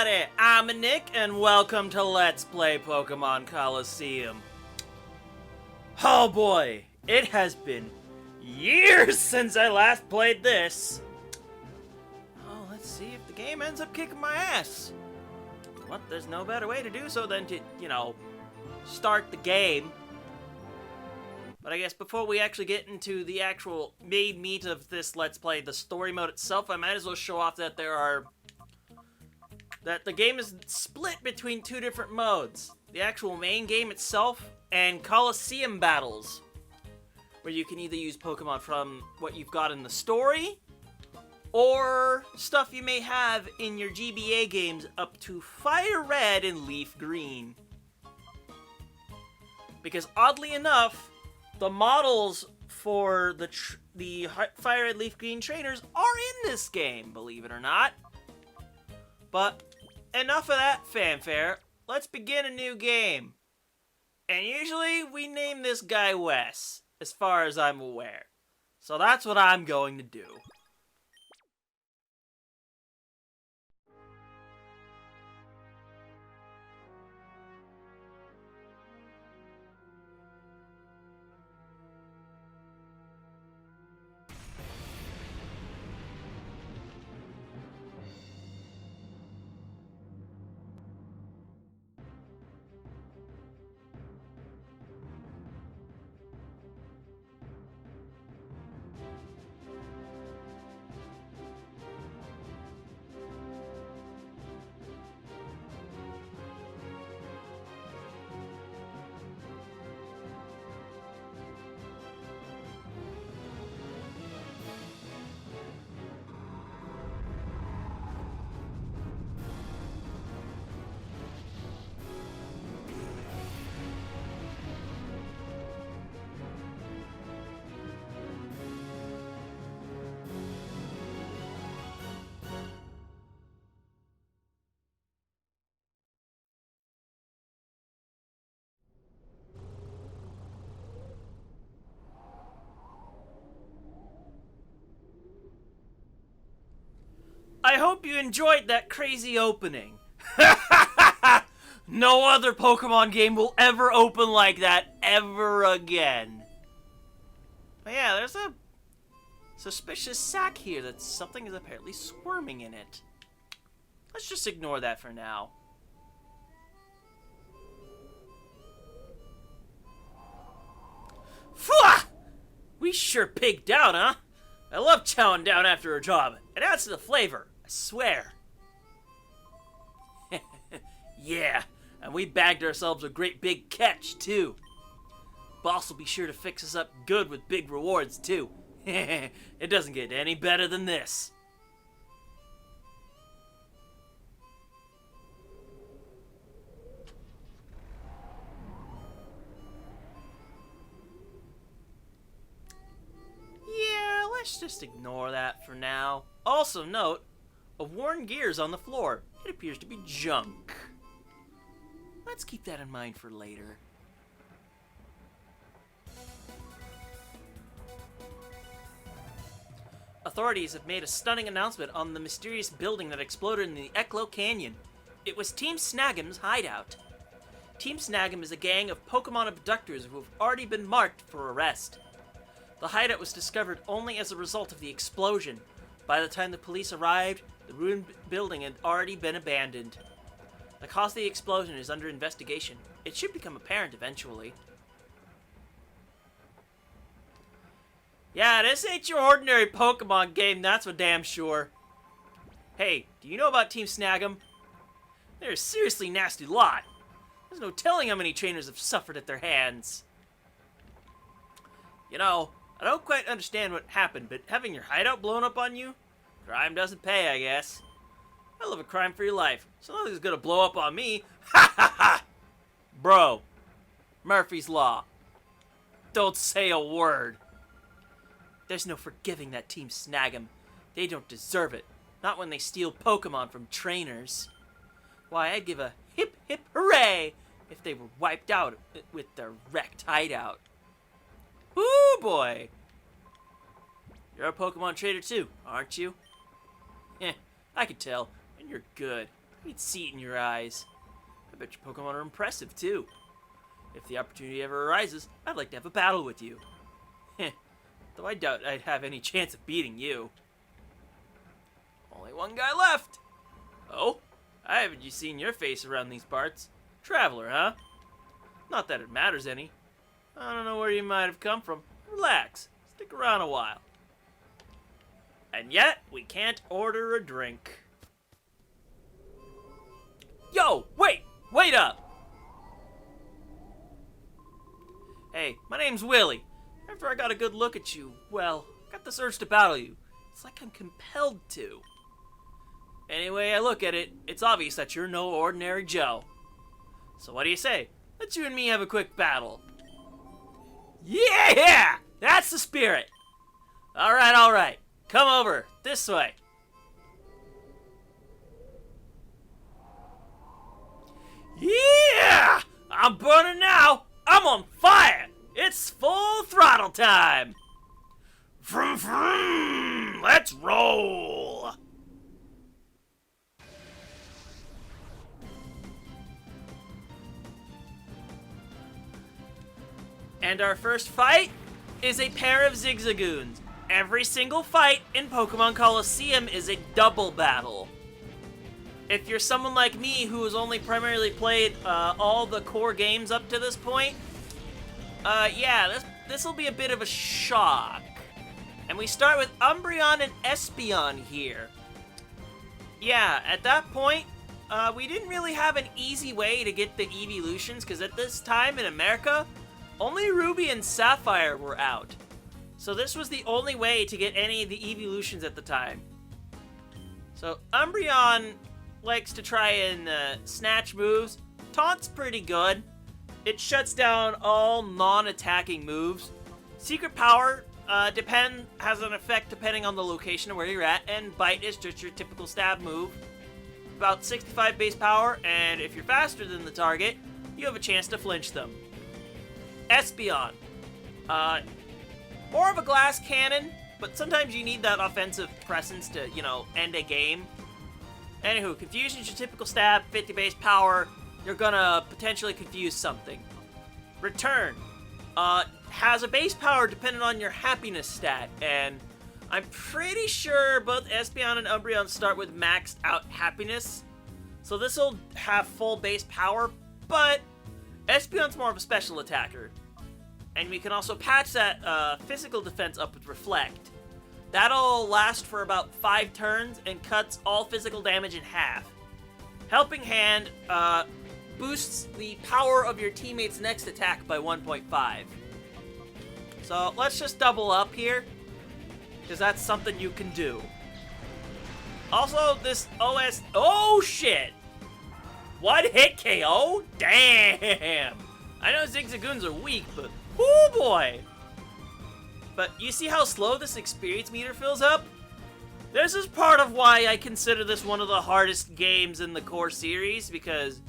everybody! I'm Nick, and welcome to Let's Play Pokémon Colosseum. Oh boy, it has been years since I last played this. Oh, let's see if the game ends up kicking my ass. What, there's no better way to do so than to, start the game. But I guess before we actually get into the actual main meat of this Let's Play, the story mode itself, I might as well show off that the game is split between two different modes. The actual main game itself and Colosseum battles, where you can either use Pokemon from what you've got in the story, or stuff you may have in your GBA games up to Fire Red and Leaf Green. Because oddly enough, the models for the Fire Red Leaf Green trainers are in this game, believe it or not. But enough of that fanfare. Let's begin a new game. And usually we name this guy Wes, as far as I'm aware. So that's what I'm going to do. I hope you enjoyed that crazy opening. No other Pokemon game will ever open like that ever again. But yeah, there's a suspicious sack here that something is apparently squirming in it. Let's just ignore that for now. Phew! We sure pigged out, huh? I love chowing down after a job. It adds to the flavor, I swear. Yeah, and we bagged ourselves a great big catch, too. Boss will be sure to fix us up good with big rewards, too. It doesn't get any better than this. Yeah, let's just ignore that for now. Also note, of worn gears on the floor. It appears to be junk. Let's keep that in mind for later. Authorities have made a stunning announcement on the mysterious building that exploded in the Echo Canyon. It was Team Snagim's hideout. Team Snagim is a gang of Pokemon abductors who have already been marked for arrest. The hideout was discovered only as a result of the explosion. By the time the police arrived, the ruined building had already been abandoned. The cause of the explosion is under investigation. It should become apparent eventually. Yeah, this ain't your ordinary Pokemon game, that's for damn sure. Hey, do you know about Team Snagim? They're a seriously nasty lot. There's no telling how many trainers have suffered at their hands. You know, I don't quite understand what happened, but having your hideout blown up on you? Crime doesn't pay, I guess. I live a crime-free life, so nothing's gonna blow up on me. Ha ha ha! Bro, Murphy's Law. Don't say a word. There's no forgiving that Team Snagim. They don't deserve it. Not when they steal Pokemon from trainers. Why, I'd give a hip hip hooray if they were wiped out with their wrecked hideout. Woo boy! You're a Pokemon trader too, aren't you? I could tell, and you're good. I can see it in your eyes. I bet your Pokemon are impressive, too. If the opportunity ever arises, I'd like to have a battle with you. Heh, though I doubt I'd have any chance of beating you. Only one guy left. Oh, I haven't seen your face around these parts. Traveler, huh? Not that it matters any. I don't know where you might have come from. Relax. Stick around a while. And yet, we can't order a drink. Yo, wait! Wait up! Hey, my name's Willie. After I got a good look at you, well, I got this urge to battle you. It's like I'm compelled to. Anyway I look at it, it's obvious that you're no ordinary Joe. So what do you say? Let you and me have a quick battle. Yeah! That's the spirit! Alright. Come over. This way. Yeah! I'm burning now! I'm on fire! It's full throttle time! Vroom vroom! Let's roll! And our first fight is a pair of Zigzagoons. Every single fight in Pokemon Colosseum is a double battle. If you're someone like me who has only primarily played all the core games up to this point, yeah, this will be a bit of a shock. And we start with Umbreon and Espeon here. Yeah, at that point, we didn't really have an easy way to get the evolutions, because at this time in America, only Ruby and Sapphire were out. So this was the only way to get any of the evolutions at the time. So Umbreon likes to try and snatch moves. Taunt's pretty good. It shuts down all non-attacking moves. Secret Power has an effect depending on the location of where you're at, and Bite is just your typical stab move. About 65 base power, and if you're faster than the target, you have a chance to flinch them. Espeon. More of a glass cannon, but sometimes you need that offensive presence to, end a game. Anywho, Confusion's your typical stab, 50 base power. You're gonna potentially confuse something. Return. Has a base power dependent on your happiness stat, and I'm pretty sure both Espeon and Umbreon start with maxed out happiness. So this will have full base power, but Espeon's more of a special attacker. And we can also patch that physical defense up with Reflect. That'll last for about 5 turns and cuts all physical damage in half. Helping Hand boosts the power of your teammate's next attack by 1.5. So let's just double up here, because that's something you can do. Also, this OS... Oh, shit! One hit KO? Damn! I know Zigzagoons are weak, but... Oh boy! But you see how slow this experience meter fills up? This is part of why I consider this one of the hardest games in the core series, because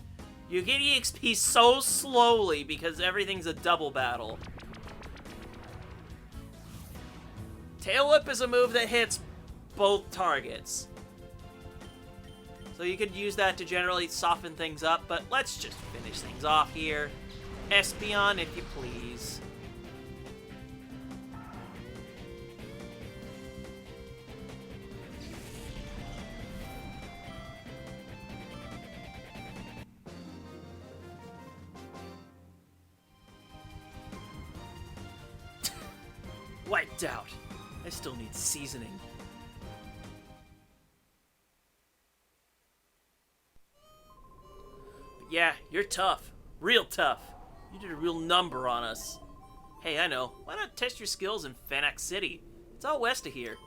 you get EXP so slowly because everything's a double battle. Tail Whip is a move that hits both targets. So you could use that to generally soften things up, but let's just finish things off here. Espeon, if you please. Wiped out. I still need seasoning. But yeah, you're tough. Real tough. You did a real number on us. Hey, I know. Why not test your skills in Fanac City? It's all west of here.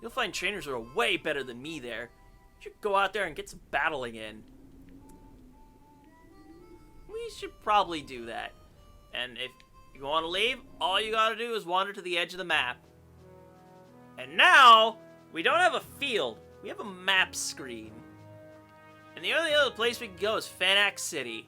You'll find trainers who are way better than me there. You should go out there and get some battling in. We should probably do that. And if you want to leave, all you gotta do is wander to the edge of the map. And now, we don't have a field. We have a map screen. And the only other place we can go is Fanac City.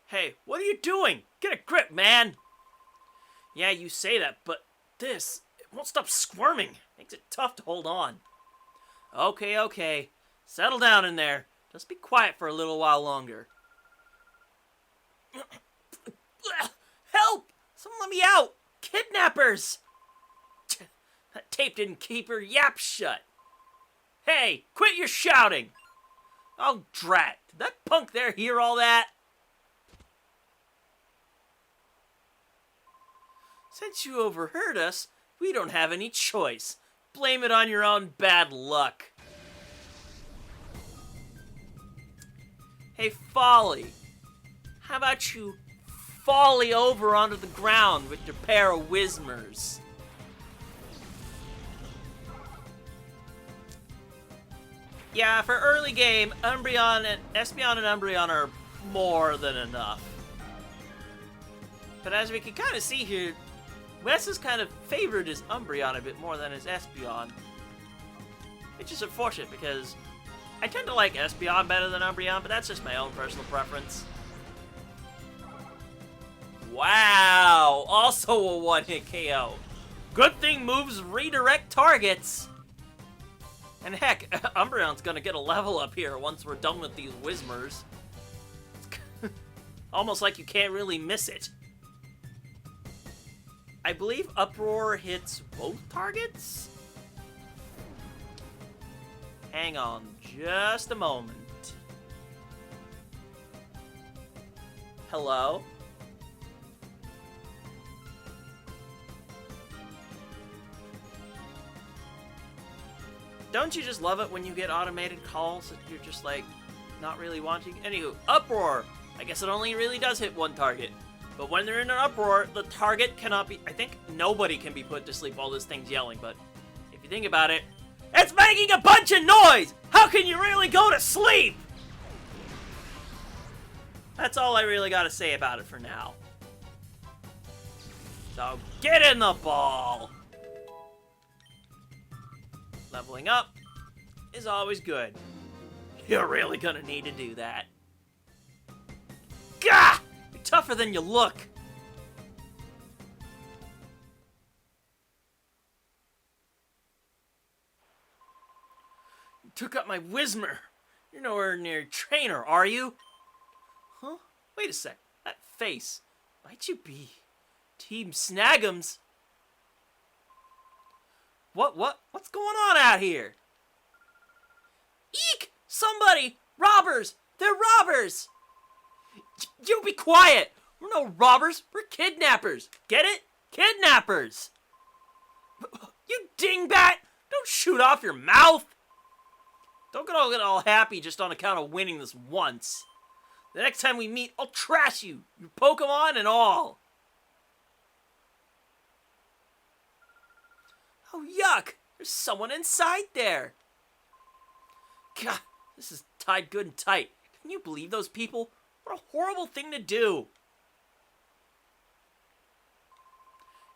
Hey, what are you doing? Get a grip, man! Yeah, you say that, but it won't stop squirming. Makes it tough to hold on. Okay, okay. Settle down in there. Just be quiet for a little while longer. Help! Someone let me out! Kidnappers! That tape didn't keep her yap shut. Hey, quit your shouting! Oh, drat. Did that punk there hear all that? Since you overheard us, we don't have any choice. Blame it on your own bad luck. Hey, Folly. How about you folly over onto the ground with your pair of Whismers? Yeah, for early game, Espeon and Umbreon are more than enough. But as we can kind of see here, Wes is kind of favored his Umbreon a bit more than his Espeon. Which is unfortunate because I tend to like Espeon better than Umbreon, but that's just my own personal preference. Wow! Also a one-hit KO. Good thing moves redirect targets. And heck, Umbreon's gonna get a level up here once we're done with these Whismers. Almost like you can't really miss it. I believe Uproar hits both targets? Hang on just a moment. Hello? Don't you just love it when you get automated calls that you're just like not really wanting? Anywho, Uproar! I guess it only really does hit one target. But when they're in an uproar, the target cannot be... I think nobody can be put to sleep while this thing's yelling, but if you think about it, it's making a bunch of noise! How can you really go to sleep? That's all I really gotta say about it for now. So, get in the ball! Leveling up is always good. You're really gonna need to do that. Gah! You're tougher than you look. You took up my Whismer. You're nowhere near trainer, are you? Huh? Wait a sec. That face. Might you be Team Snagim's? What's going on out here? Eek! Somebody! Robbers! They're robbers! You be quiet! We're no robbers, we're kidnappers! Get it? Kidnappers! You dingbat! Don't shoot off your mouth! Don't get all happy just on account of winning this once. The next time we meet, I'll trash you! Your Pokemon and all! Oh, yuck! There's someone inside there! God, this is tied good and tight. Can you believe those people? What a horrible thing to do!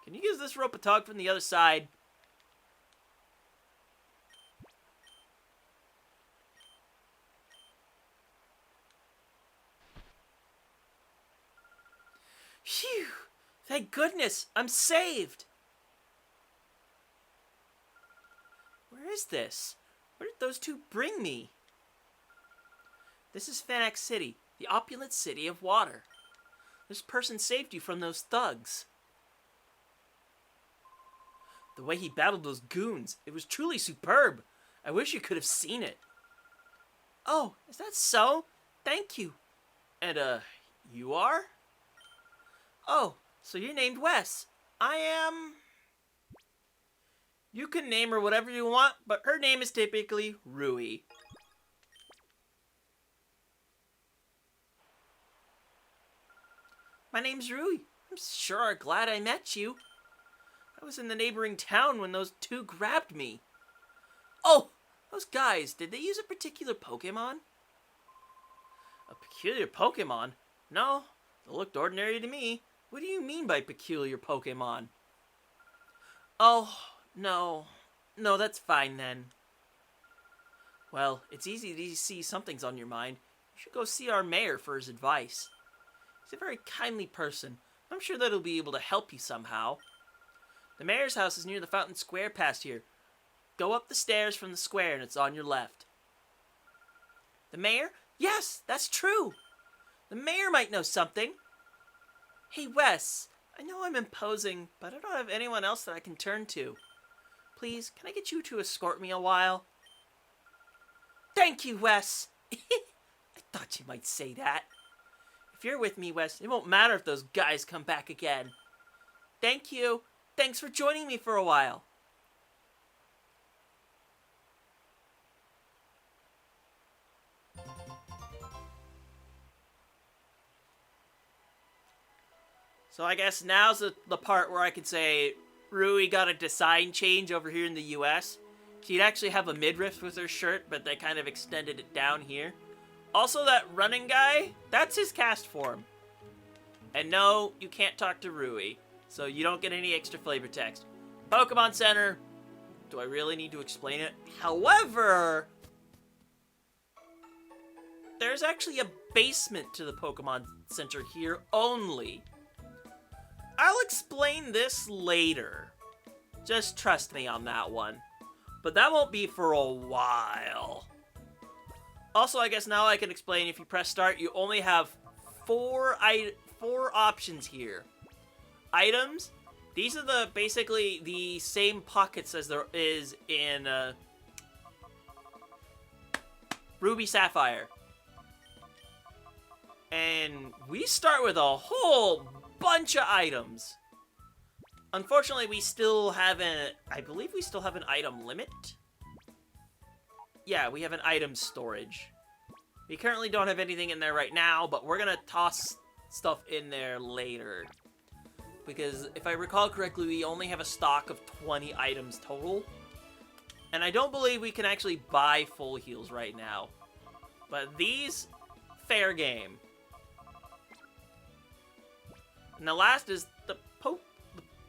Can you use this rope a tug from the other side? Phew! Thank goodness! I'm saved! Where is this? Where did those two bring me? This is Fanax City, the opulent city of water. This person saved you from those thugs. The way he battled those goons, it was truly superb. I wish you could have seen it. Oh, is that so? Thank you. And, you are? Oh, so you're named Wes. I am... You can name her whatever you want, but her name is typically Rui. My name's Rui. I'm sure glad I met you. I was in the neighboring town when those two grabbed me. Oh, those guys, did they use a particular Pokemon? A peculiar Pokemon? No, they looked ordinary to me. What do you mean by peculiar Pokemon? Oh... No, that's fine then. Well, it's easy to see something's on your mind. You should go see our mayor for his advice. He's a very kindly person. I'm sure that he'll be able to help you somehow. The mayor's house is near the Fountain Square past here. Go up the stairs from the square and it's on your left. The mayor? Yes, that's true. The mayor might know something. Hey, Wes, I know I'm imposing, but I don't have anyone else that I can turn to. Please, can I get you to escort me a while? Thank you, Wes. I thought you might say that. If you're with me, Wes, it won't matter if those guys come back again. Thank you. Thanks for joining me for a while. So I guess now's the part where I could say Rui got a design change over here in the US. She'd actually have a midriff with her shirt, but they kind of extended it down here. Also, that running guy, that's his cast form. And no, you can't talk to Rui, so you don't get any extra flavor text. Pokemon Center, do I really need to explain it? However, there's actually a basement to the Pokemon Center here only. I'll explain this later. Just trust me on that one. But that won't be for a while. Also, I guess now I can explain, if you press start, you only have four options here. Items, these are basically the same pockets as there is in Ruby Sapphire. And we start with a whole bunch of items. Unfortunately, we still haven't, I believe we still have an item limit. Yeah, we have an item storage. We currently don't have anything in there right now, but we're gonna toss stuff in there later. Because if I recall correctly, we only have a stock of 20 items total. And I don't believe we can actually buy full heals right now. But these, fair game. And the last is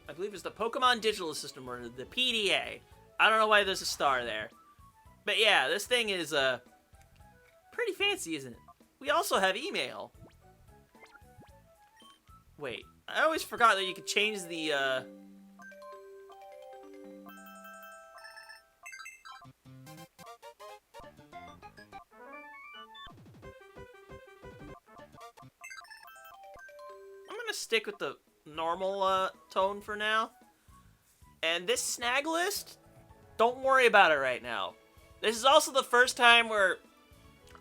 I believe it's the Pokemon Digital System, or the PDA. I don't know why there's a star there. But yeah, this thing is pretty fancy, isn't it? We also have email. Wait, I always forgot that you could change the I'm gonna stick with the normal tone for now. And this snag list, don't worry about it right now. This is also the first time where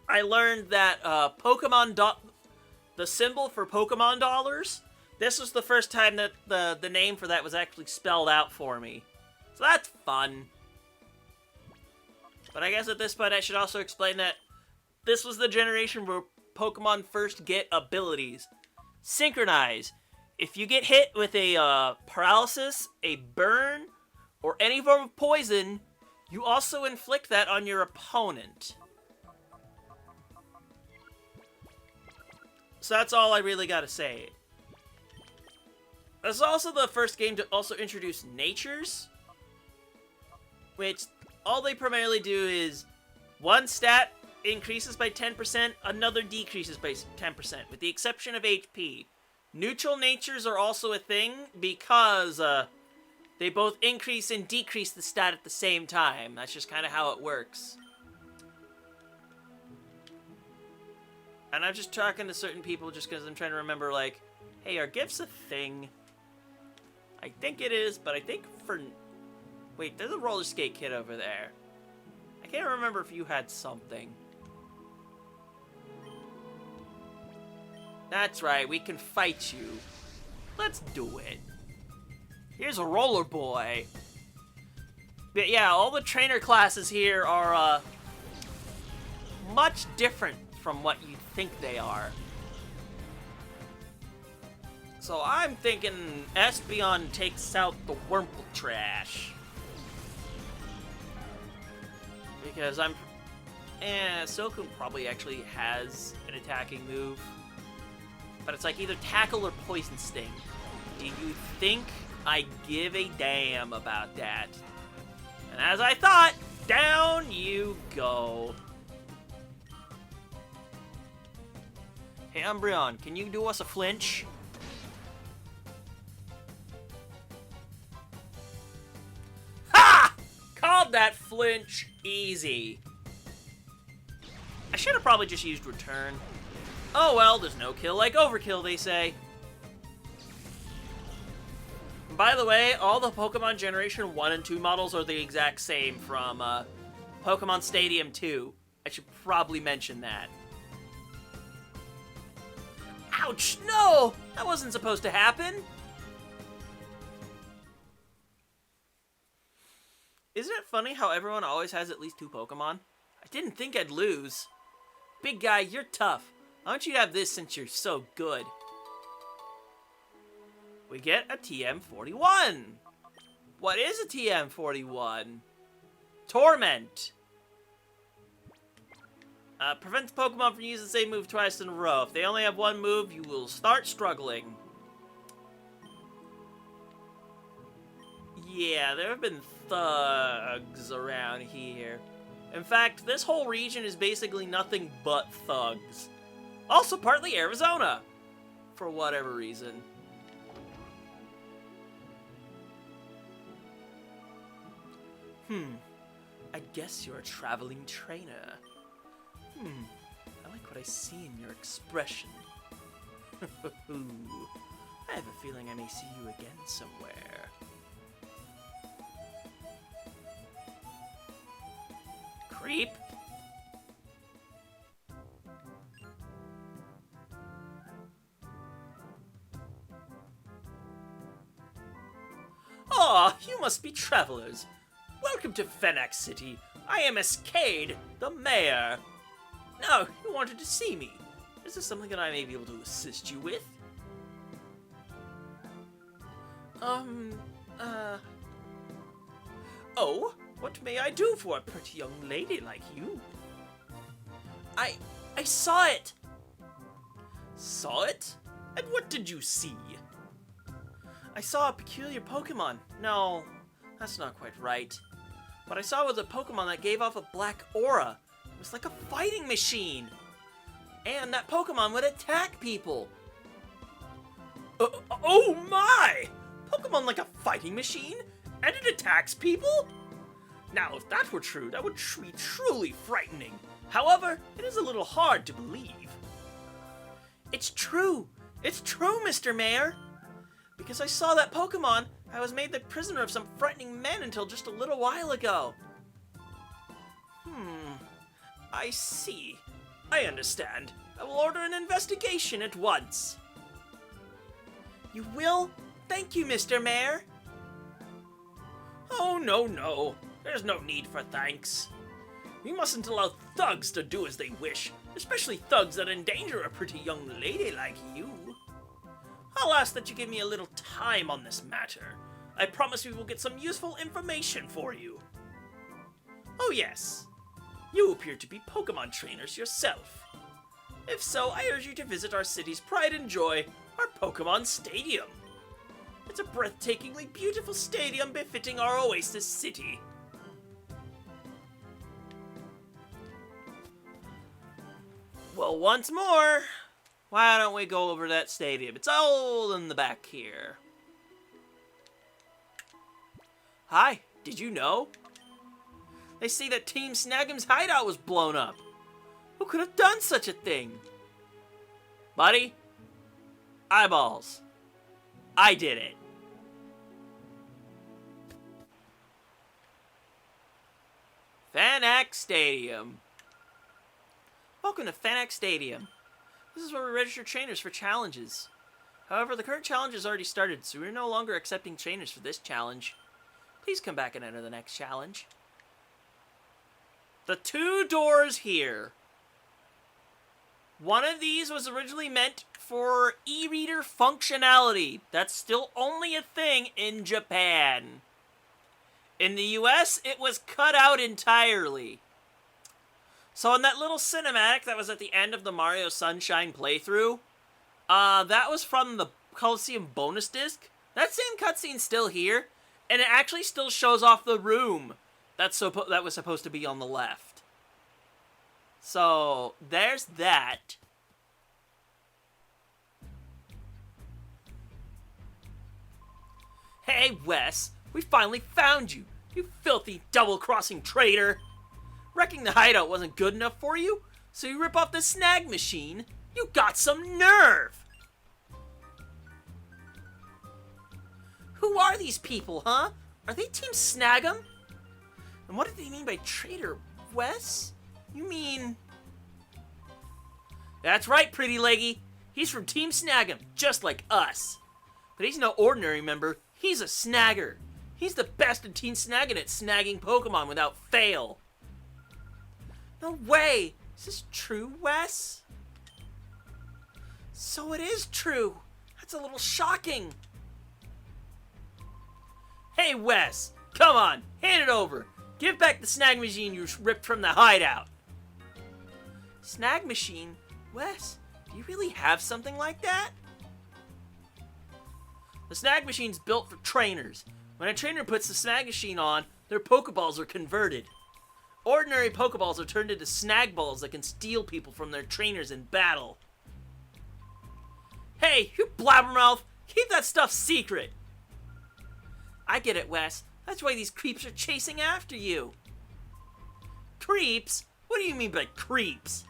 I learned that the symbol for Pokemon dollars, this was the first time that the name for that was actually spelled out for me. So that's fun. But I guess at this point I should also explain that this was the generation where Pokemon first get abilities. Synchronize. If you get hit with a paralysis, a burn, or any form of poison, you also inflict that on your opponent. So that's all I really gotta say. This is also the first game to also introduce natures, which all they primarily do is one stat increases by 10%, another decreases by 10%, with the exception of HP. Neutral natures are also a thing because they both increase and decrease the stat at the same time. That's just kind of how it works. And I'm just talking to certain people just because I'm trying to remember, like, hey, are gifts a thing? I think it is, but I think for... Wait, there's a roller skate kid over there. I can't remember if you had something. That's right, we can fight you. Let's do it. Here's a roller boy. But yeah, all the trainer classes here are much different from what you think they are. So I'm thinking Espeon takes out the Wurmple trash. Because Silcoon probably actually has an attacking move. But it's like either Tackle or Poison Sting. Do you think I give a damn about that? And as I thought, down you go. Hey, Umbreon, can you do us a flinch? Ha! Called that flinch easy. I should have probably just used return. Oh well, there's no kill like overkill, they say. By the way, all the Pokemon Generation 1 and 2 models are the exact same from Pokemon Stadium 2. I should probably mention that. Ouch! No! That wasn't supposed to happen! Isn't it funny how everyone always has at least 2 Pokemon? I didn't think I'd lose. Big guy, you're tough. Why don't you have this since you're so good? We get a TM41. What is a TM41? Torment. Prevents Pokemon from using the same move twice in a row. If they only have one move, you will start struggling. Yeah, there have been thugs around here. In fact, this whole region is basically nothing but thugs. Also partly Arizona, for whatever reason. I guess you're a traveling trainer. I like what I see in your expression. I have a feeling I may see you again somewhere. Creep. Ah, you must be travelers. Welcome to Fenax City. I am Escade, the mayor. Now, you wanted to see me. Is this something that I may be able to assist you with? Oh, what may I do for a pretty young lady like you? I saw it! Saw it? And what did you see? I saw a peculiar Pokemon. No, that's not quite right. What I saw was a Pokemon that gave off a black aura. It was like a fighting machine. And that Pokemon would attack people. Oh my! Pokemon like a fighting machine? And it attacks people? Now, if that were true, that would be truly frightening. However, it is a little hard to believe. It's true. It's true, Mr. Mayor. Because I saw that Pokemon, I was made the prisoner of some frightening men until just a little while ago. I see. I understand. I will order an investigation at once. You will? Thank you, Mr. Mayor. Oh, no. There's no need for thanks. We mustn't allow thugs to do as they wish, especially thugs that endanger a pretty young lady like you. I'll ask that you give me a little time on this matter. I promise we will get some useful information for you. Oh yes, you appear to be Pokemon trainers yourself. If so, I urge you to visit our city's pride and joy, our Pokemon Stadium. It's a breathtakingly beautiful stadium befitting our oasis city. Well, once more, why don't we go over that stadium? It's all in the back here. Hi, did you know? They say that Team Snagim's hideout was blown up. Who could have done such a thing? Buddy? Eyeballs. I did it. Fenax Stadium. Welcome to Fenax Stadium. This is where we register trainers for challenges. However, the current challenge has already started, so we're no longer accepting trainers for this challenge. Please come back and enter the next challenge. The 2 doors here. One of these was originally meant for e-reader functionality. That's still only a thing in Japan. In the US, it was cut out entirely. So in that little cinematic that was at the end of the Mario Sunshine playthrough, that was from the Colosseum bonus disc. That same cutscene's still here, and it actually still shows off the room that was supposed to be on the left. So there's that. Hey, Wes, we finally found you, you filthy double-crossing traitor. Wrecking the hideout wasn't good enough for you, so you rip off the snag machine? You got some nerve! Who are these people, huh? Are they Team Snagim? And what do they mean by traitor, Wes? You mean... That's right, pretty leggy. He's from Team Snagim, just like us. But he's no ordinary member, he's a snagger. He's the best in Team Snagim at snagging Pokemon without fail. No way! Is this true, Wes? So it is true. That's a little shocking. Hey, Wes, come on, hand it over. Give back the snag machine you ripped from the hideout. Snag machine? Wes, do you really have something like that? The snag machine's built for trainers. When a trainer puts the snag machine on, their Pokeballs are converted. Ordinary Pokeballs are turned into snag balls that can steal people from their trainers in battle. Hey, you blabbermouth! Keep that stuff secret! I get it, Wes. That's why these creeps are chasing after you. Creeps? What do you mean by creeps?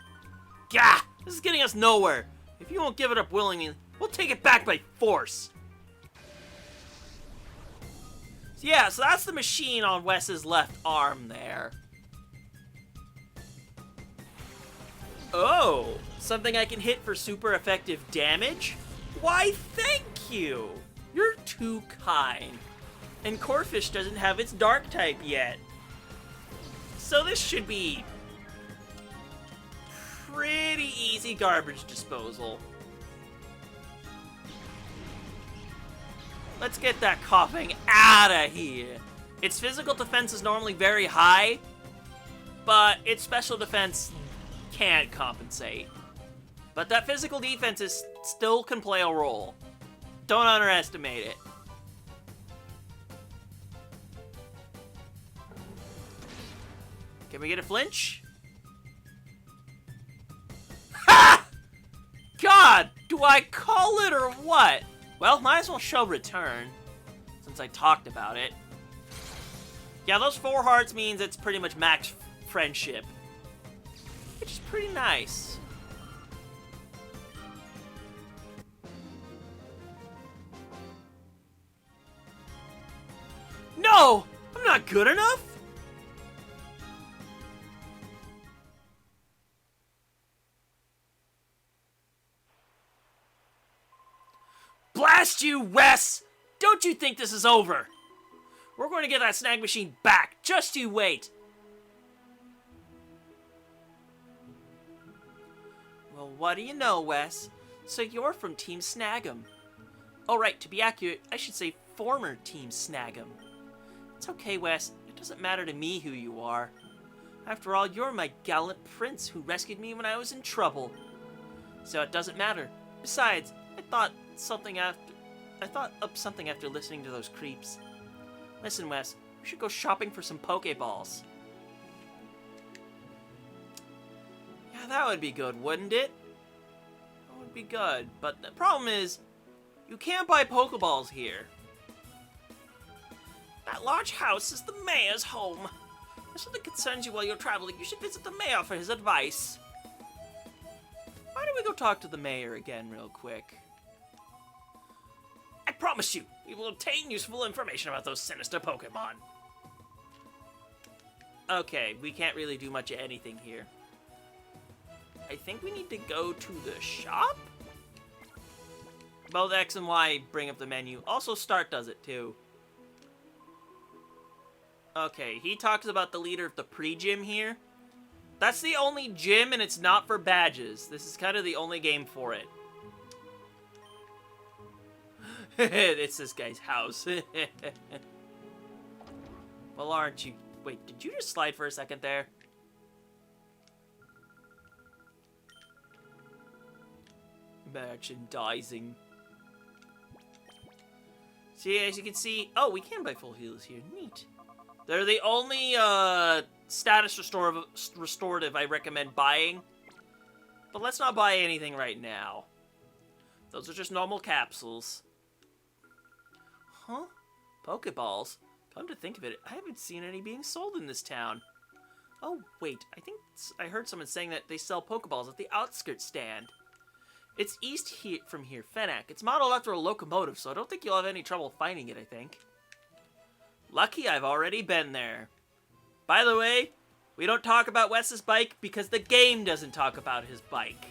Gah! This is getting us nowhere. If you won't give it up willingly, we'll take it back by force. Yeah, so that's the machine on Wes's left arm there. Oh, something I can hit for super effective damage? Why, thank you! You're too kind. And Corphish doesn't have its dark type yet. So this should be pretty easy garbage disposal. Let's get that coughing out of here. Its physical defense is normally very high, but its special defense can't compensate. But that physical defense still can play a role. Don't underestimate it. Can we get a flinch? Ha! God, do I call it or what? Well, might as well show return, since I talked about it. Yeah, those 4 hearts means it's pretty much max friendship, which is pretty nice. No! I'm not good enough? Blast you, Wes! Don't you think this is over? We're going to get that snag machine back. Just you wait. Well, what do you know, Wes? So you're from Team Snagim. Oh, right, to be accurate, I should say former Team Snagim. It's okay, Wes. It doesn't matter to me who you are. After all, you're my gallant prince who rescued me when I was in trouble. So it doesn't matter. Besides, I thought up something after listening to those creeps. Listen, Wes, we should go shopping for some Pokeballs. Yeah, that would be good, wouldn't it? That would be good, but the problem is, you can't buy Pokeballs here. That large house is the mayor's home. If something concerns you while you're traveling, you should visit the mayor for his advice. Why don't we go talk to the mayor again real quick? I promise you, we will obtain useful information about those sinister Pokemon. Okay, we can't really do much of anything here. I think we need to go to the shop? Both X and Y bring up the menu. Also, Start does it too. Okay, he talks about the leader of the pre-gym here. That's the only gym, and it's not for badges. This is kind of the only game for it. It's this guy's house. Well, aren't you... Wait, did you just slide for a second there? Merchandising. See, as you can see... Oh, we can buy full heals here. Neat. They're the only status restorative I recommend buying. But let's not buy anything right now. Those are just normal capsules. Huh? Pokeballs? Come to think of it, I haven't seen any being sold in this town. Oh, wait, I heard someone saying that they sell Pokeballs at the outskirts stand. It's east from here, Fennec. It's modeled after a locomotive, so I don't think you'll have any trouble finding it, I think. Lucky I've already been there. By the way, we don't talk about Wes's bike because the game doesn't talk about his bike.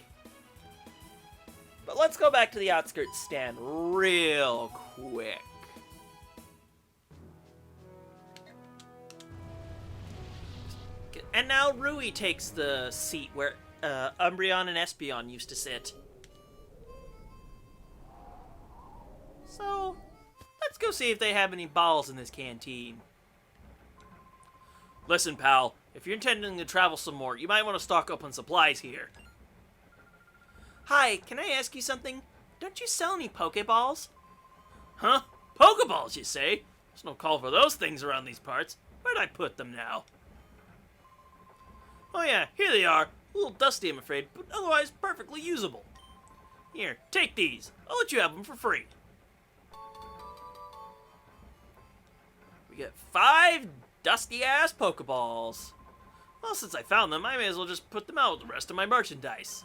But let's go back to the outskirts stand real quick. And now Rui takes the seat where Umbreon and Espeon used to sit. So, let's go see if they have any balls in this canteen. Listen, pal, if you're intending to travel some more, you might want to stock up on supplies here. Hi, can I ask you something? Don't you sell any Pokeballs? Huh? Pokeballs, you say? There's no call for those things around these parts. Where'd I put them now? Oh yeah, here they are. A little dusty, I'm afraid, but otherwise perfectly usable. Here, take these. I'll let you have them for free. We get 5 dusty-ass Pokeballs. Well, since I found them, I may as well just put them out with the rest of my merchandise.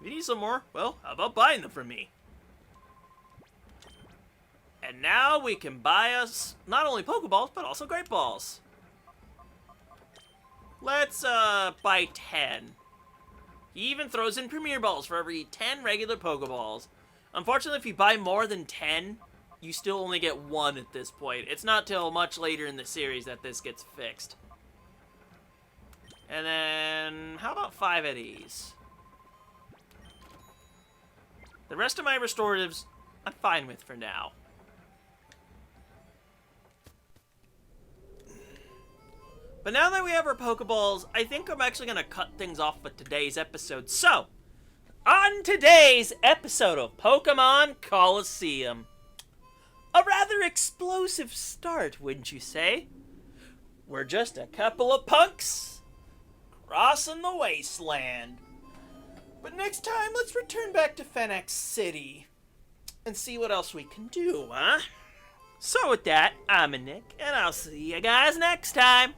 If you need some more, well, how about buying them from me? And now we can buy us not only Pokeballs, but also Great Balls. Let's, buy 10. He even throws in Premier Balls for every 10 regular Pokeballs. Unfortunately, if you buy more than 10, you still only get 1 at this point. It's not till much later in the series that this gets fixed. And then, how about 5 of these? The rest of my restoratives, I'm fine with for now. But now that we have our Pokeballs, I think I'm actually going to cut things off with today's episode. So, on today's episode of Pokémon Colosseum. A rather explosive start, wouldn't you say? We're just a couple of punks crossing the wasteland. But next time, let's return back to Fennec City and see what else we can do, huh? So with that, I'm Nick, and I'll see you guys next time.